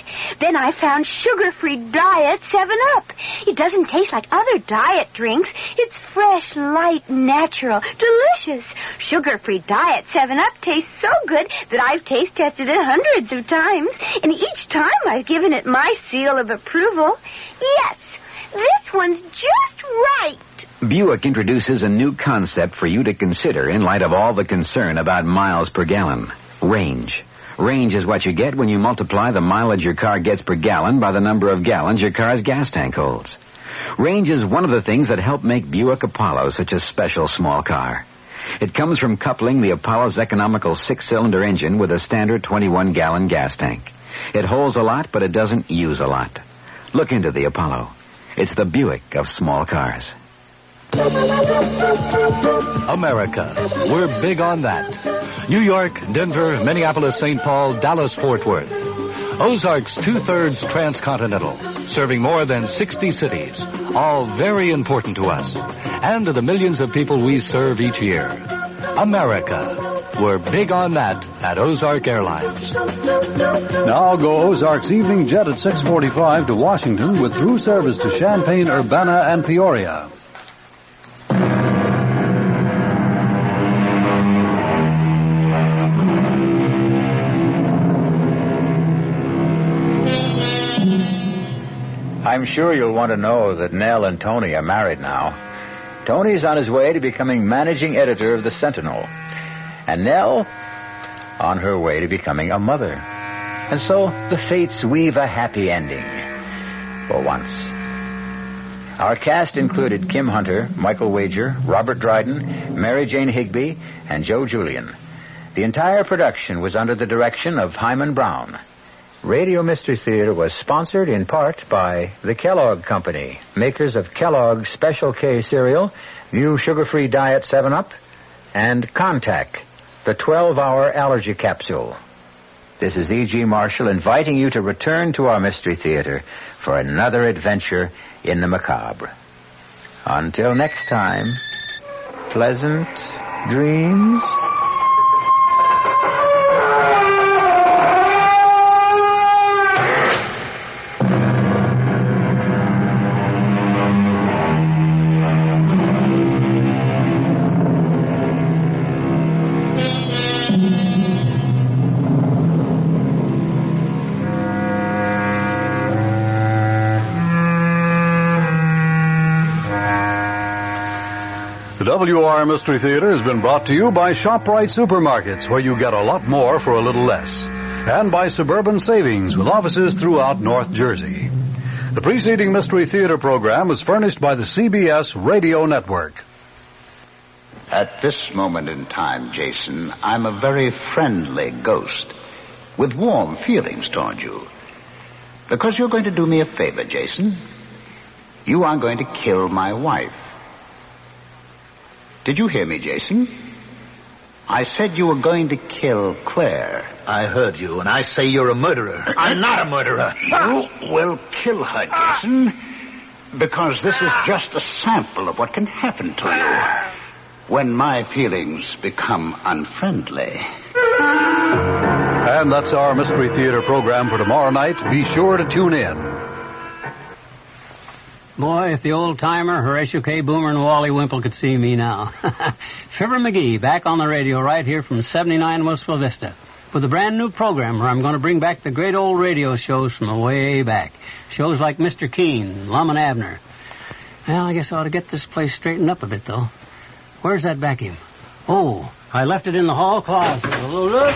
Then I found sugar-free Diet 7-Up. It doesn't taste like other diet drinks. It's fresh, light, natural, delicious. Sugar-free Diet 7-Up tastes so good that I've taste-tested it hundreds of times, and each time I've given it my seal of approval. Yes, this one's just right. Buick introduces a new concept for you to consider in light of all the concern about miles per gallon. Range. Range is what you get when you multiply the mileage your car gets per gallon by the number of gallons your car's gas tank holds. Range is one of the things that help make Buick Apollo such a special small car. It comes from coupling the Apollo's economical 6-cylinder engine with a standard 21-gallon gas tank. It holds a lot, but it doesn't use a lot. Look into the Apollo. It's the Buick of small cars. America. We're big on that. New York, Denver, Minneapolis, St. Paul, Dallas, Fort Worth. Ozarks 2/3 transcontinental, serving more than 60 cities, all very important to us, and to the millions of people we serve each year. America. We're big on that at Ozark Airlines. Now go Ozark's evening jet at 6:45 to Washington with through service to Champaign, Urbana, and Peoria. I'm sure you'll want to know that Nell and Tony are married now. Tony's on his way to becoming managing editor of the Sentinel. And Nell on her way to becoming a mother. And so the fates weave a happy ending. For once. Our cast included Kim Hunter, Michael Wager, Robert Dryden, Mary Jane Higby, and Joe Julian. The entire production was under the direction of Hyman Brown. Radio Mystery Theater was sponsored in part by the Kellogg Company, makers of Kellogg's Special K cereal, new sugar-free diet 7-Up, and Contact, the 12-hour allergy capsule. This is E.G. Marshall inviting you to return to our Mystery Theater for another adventure in the macabre. Until next time, pleasant dreams. The WR Mystery Theater has been brought to you by ShopRite Supermarkets, where you get a lot more for a little less, and by Suburban Savings, with offices throughout North Jersey. The preceding Mystery Theater program was furnished by the CBS Radio Network. At this moment in time, Jason, I'm a very friendly ghost, with warm feelings toward you. Because you're going to do me a favor, Jason. You are going to kill my wife. Did you hear me, Jason? I said you were going to kill Claire. I heard you, and I say you're a murderer. I'm not a murderer. You will kill her, Jason, because this is just a sample of what can happen to you when my feelings become unfriendly. And that's our Mystery Theater program for tomorrow night. Be sure to tune in. Boy, if the old-timer, Horatio K. Boomer, and Wally Wimple could see me now. Fibber McGee, back on the radio right here from 79 Wistful Vista, with a brand-new program where I'm going to bring back the great old radio shows from way back. Shows like Mr. Keene, Lum and Abner. Well, I guess I ought to get this place straightened up a bit, though. Where's that vacuum? Oh, I left it in the hall closet. Look.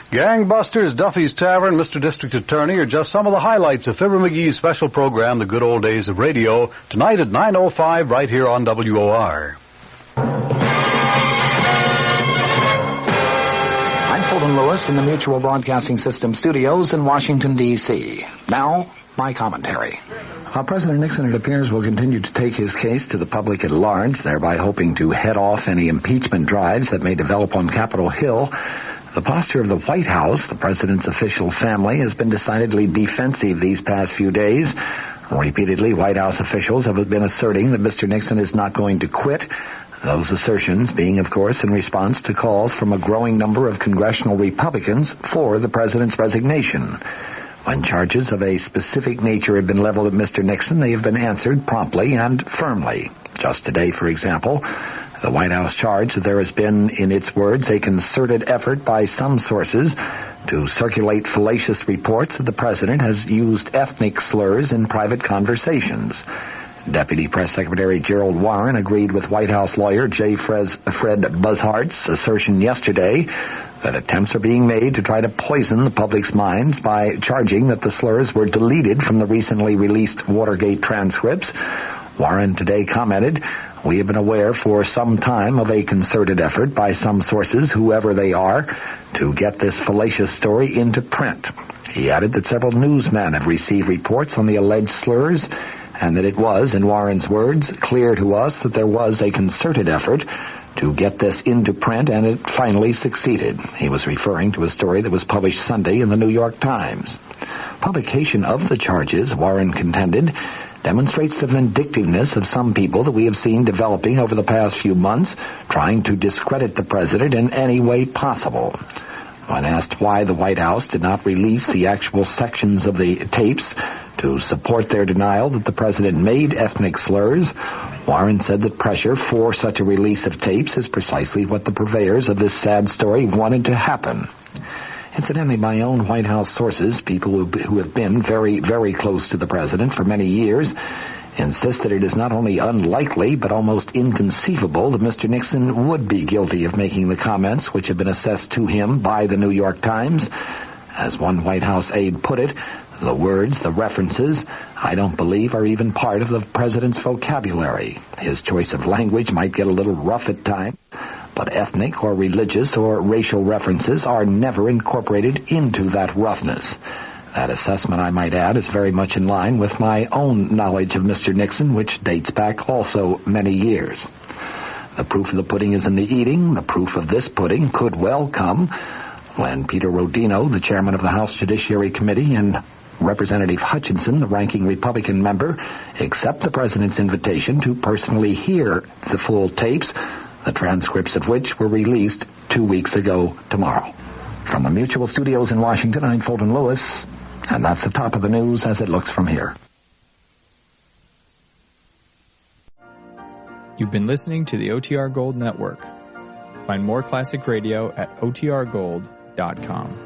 Gangbusters, Duffy's Tavern, Mr. District Attorney are just some of the highlights of Fibber McGee's special program, The Good Old Days of Radio, tonight at 9:05 right here on WOR. I'm Fulton Lewis in the Mutual Broadcasting System studios in Washington, D.C. Now, my commentary. President Nixon, it appears, will continue to take his case to the public at large, thereby hoping to head off any impeachment drives that may develop on Capitol Hill. The posture of the White House, the president's official family, has been decidedly defensive these past few days. Repeatedly, White House officials have been asserting that Mr. Nixon is not going to quit. Those assertions being, of course, in response to calls from a growing number of congressional Republicans for the president's resignation. When charges of a specific nature have been leveled at Mr. Nixon, they have been answered promptly and firmly. Just today, for example, the White House charged that there has been, in its words, a concerted effort by some sources to circulate fallacious reports that the president has used ethnic slurs in private conversations. Deputy Press Secretary Gerald Warren agreed with White House lawyer J. Fred Bushart's assertion yesterday that attempts are being made to try to poison the public's minds by charging that the slurs were deleted from the recently released Watergate transcripts. Warren today commented, We have been aware for some time of a concerted effort by some sources, whoever they are, to get this fallacious story into print. He added that several newsmen have received reports on the alleged slurs, and that it was, in Warren's words, clear to us that there was a concerted effort to get this into print, and it finally succeeded. He was referring to a story that was published Sunday in the New York Times. Publication of the charges, Warren contended, demonstrates the vindictiveness of some people that we have seen developing over the past few months, trying to discredit the president in any way possible. When asked why the White House did not release the actual sections of the tapes to support their denial that the president made ethnic slurs, Warren said that pressure for such a release of tapes is precisely what the purveyors of this sad story wanted to happen. Incidentally, my own White House sources, people who have been very, very close to the president for many years, insist that it is not only unlikely but almost inconceivable that Mr. Nixon would be guilty of making the comments which have been assessed to him by the New York Times. As one White House aide put it, the words, the references, I don't believe are even part of the president's vocabulary. His choice of language might get a little rough at times, but ethnic or religious or racial references are never incorporated into that roughness. That assessment, I might add, is very much in line with my own knowledge of Mr. Nixon, which dates back also many years. The proof of the pudding is in the eating. The proof of this pudding could well come when Peter Rodino, the chairman of the House Judiciary Committee, and Representative Hutchinson, the ranking Republican member, accept the president's invitation to personally hear the full tapes, the transcripts of which were released 2 weeks ago tomorrow. From the Mutual Studios in Washington, I'm Fulton Lewis, and that's the top of the news as it looks from here. You've been listening to the OTR Gold Network. Find more classic radio at otrgold.com.